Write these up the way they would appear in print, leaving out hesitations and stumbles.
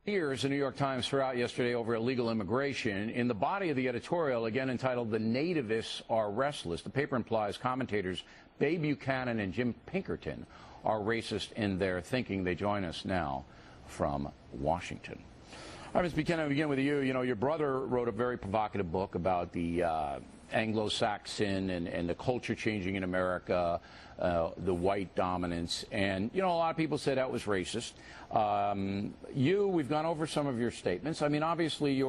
Years, the New York Times threw out yesterday over illegal immigration. In the body of the editorial, again entitled "The Nativists Are Restless," the paper implies commentators Bay Buchanan and Jim Pinkerton are racist in their thinking. They join us now from Washington. All right, Ms. Buchanan, I'll begin with you. You know, your brother wrote a very provocative book about the Anglo-Saxon and the culture changing in America, the white dominance. And, you know, a lot of people say that was racist. We've gone over some of your statements. I mean, obviously, you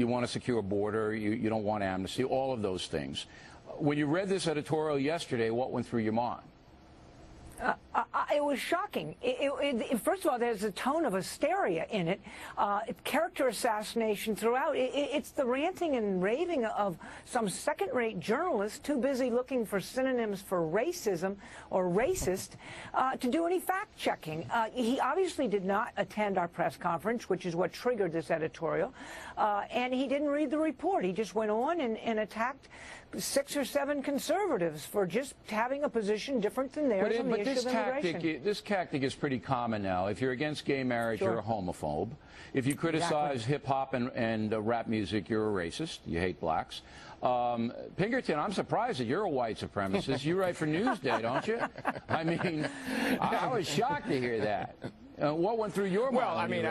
want a secure border. You don't want amnesty, all of those things. When you read this editorial yesterday, what went through your mind? It was shocking. First of all, there's a tone of hysteria in it, character assassination throughout. It's the ranting and raving of some second-rate journalist too busy looking for synonyms for racism or racist to do any fact-checking. He obviously did not attend our press conference, which is what triggered this editorial, and he didn't read the report. He just went on and attacked 6 or 7 conservatives for just having a position different than theirs on the issue of immigration. This tactic is pretty common now. If you're against gay marriage, Sure. you're a homophobe. If you criticize hip-hop and rap music, you're a racist. You hate blacks. Pinkerton, I'm surprised that you're a white supremacist. You write for Newsday, don't you? I mean, I was shocked to hear that. What went through your mind? Well, I mean,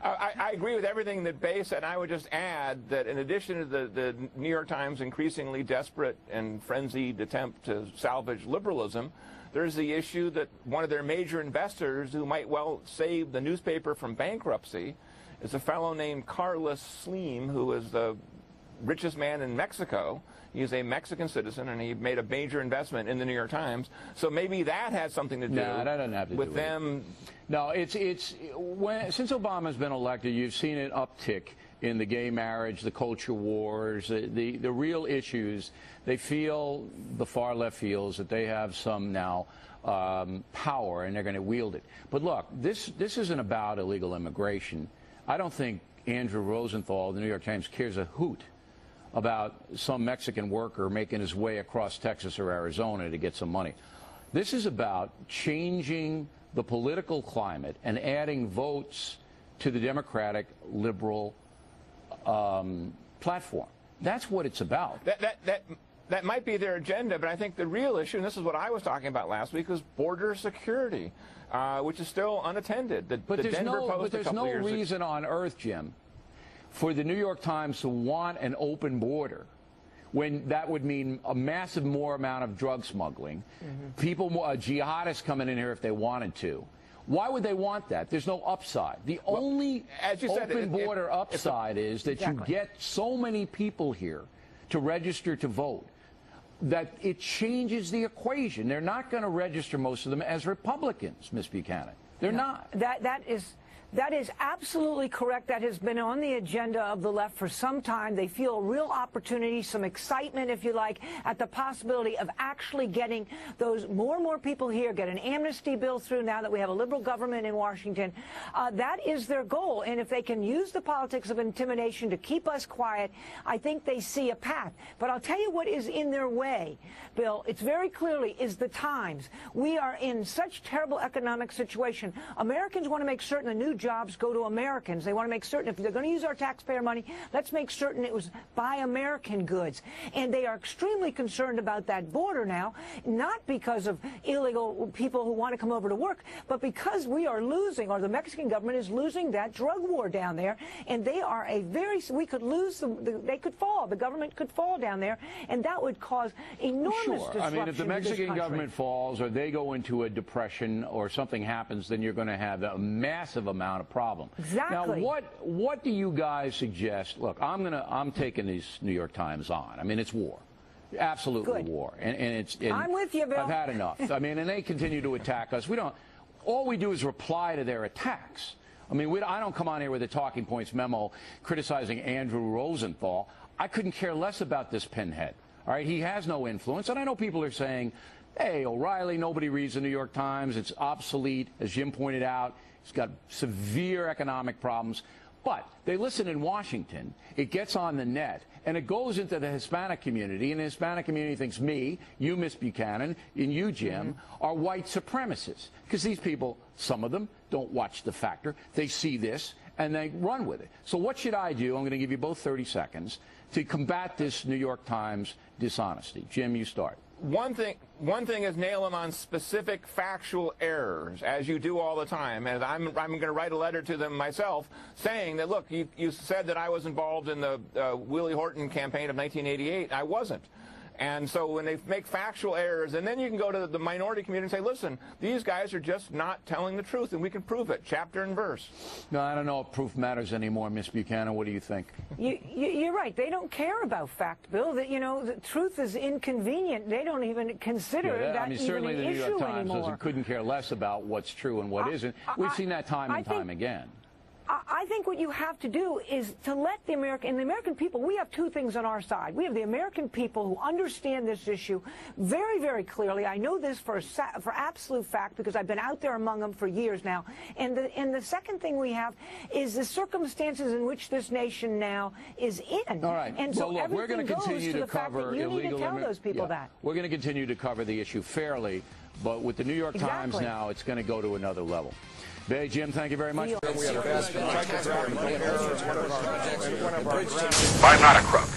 I agree with everything that Bay said, and I would just add that in addition to the New York Times' increasingly desperate and frenzied attempt to salvage liberalism, there's the issue that one of their major investors who might well save the newspaper from bankruptcy is a fellow named Carlos Slim, who is the richest man in Mexico. He's a Mexican citizen, and he made a major investment in the New York Times. So maybe that has something to do that doesn't have to with do them. No, since Obama's been elected, you've seen an uptick in the gay marriage, the culture wars, the real issues. They feel, the far left feels, that they have some now power, and they're going to wield it. But look, this isn't about illegal immigration. I don't think Andrew Rosenthal, the New York Times, cares a hoot about some Mexican worker making his way across Texas or Arizona to get some money. This is about changing the political climate and adding votes to the Democratic liberal platform. That's what it's about. That might be their agenda, but I think the real issue, and this is what I was talking about last week, was border security, which is still unattended. But there's no reason on earth, Jim, for the New York Times to want an open border when that would mean a massive more amount of drug smuggling, people, jihadists coming in here if they wanted to. Why would they want that? There's no upside. The only open border upside is that you get so many people here to register to vote that it changes the equation. They're not going to register, most of them, as Republicans, Ms. Buchanan. They're not. That is absolutely correct. That has been on the agenda of the left for some time. They feel a real opportunity, some excitement, if you like, at the possibility of actually getting those more and more people here, get an amnesty bill through now that we have a liberal government in Washington. That is their goal. And if they can use the politics of intimidation to keep us quiet, I think they see a path. But I'll tell you what is in their way, Bill. It's very clearly is the Times. We are in such terrible economic situation. Americans want to make certain the new jobs go to Americans. They want to make certain if they're going to use our taxpayer money, let's make certain it was buy American goods. And they are extremely concerned about that border now, not because of illegal people who want to come over to work, but because we are losing, or the Mexican government is losing that drug war down there. And they are we could lose they could fall. The government could fall down there, and that would cause enormous disruption. I mean, if the Mexican government falls or they go into a depression or something happens, then you're going to have a massive amount of problem. Exactly. Now, what do you guys suggest? Look, I'm taking these New York Times on. I mean, it's war. Absolutely war. And I'm with you, Bill. I've had enough. I mean, and they continue to attack us. All we do is reply to their attacks. I mean, I don't come on here with a talking points memo criticizing Andrew Rosenthal. I couldn't care less about this pinhead. All right, he has no influence. And I know people are saying, hey, O'Reilly, nobody reads the New York Times. It's obsolete, as Jim pointed out. He's got severe economic problems. But they listen in Washington, it gets on the net, and it goes into the Hispanic community, and the Hispanic community thinks me, you, Miss Buchanan, and you, Jim, are white supremacists. Because these people, some of them, don't watch The Factor. They see this, and they run with it. So what should I do? I'm going to give you both 30 seconds to combat this New York Times dishonesty. Jim, you start. One thing is nail them on specific factual errors, as you do all the time. And I'm going to write a letter to them myself saying that, look, you said that I was involved in the Willie Horton campaign of 1988. I wasn't. And so when they make factual errors, and then you can go to the minority community and say, listen, these guys are just not telling the truth, and we can prove it, chapter and verse. No, I don't know if proof matters anymore, Miss Buchanan. What do you think? You're right. They don't care about fact, Bill. That, you know, the truth is inconvenient. They don't even consider that I mean, certainly even the an New York issue Times anymore. couldn't care less about what's true and what isn't. We've seen that time and time again. I think what you have to do is to let the American people, we have two things on our side. We have the American people who understand this issue very, very clearly. I know this for absolute fact because I've been out there among them for years now. And the second thing we have is the circumstances in which this nation now is in. All right. And so well, look, we're going to continue to cover illegal. You need to tell those people that. We're going to continue to cover the issue fairly, but with the New York Times now, it's going to go to another level. Bay, Jim, thank you very much. I'm not a crook.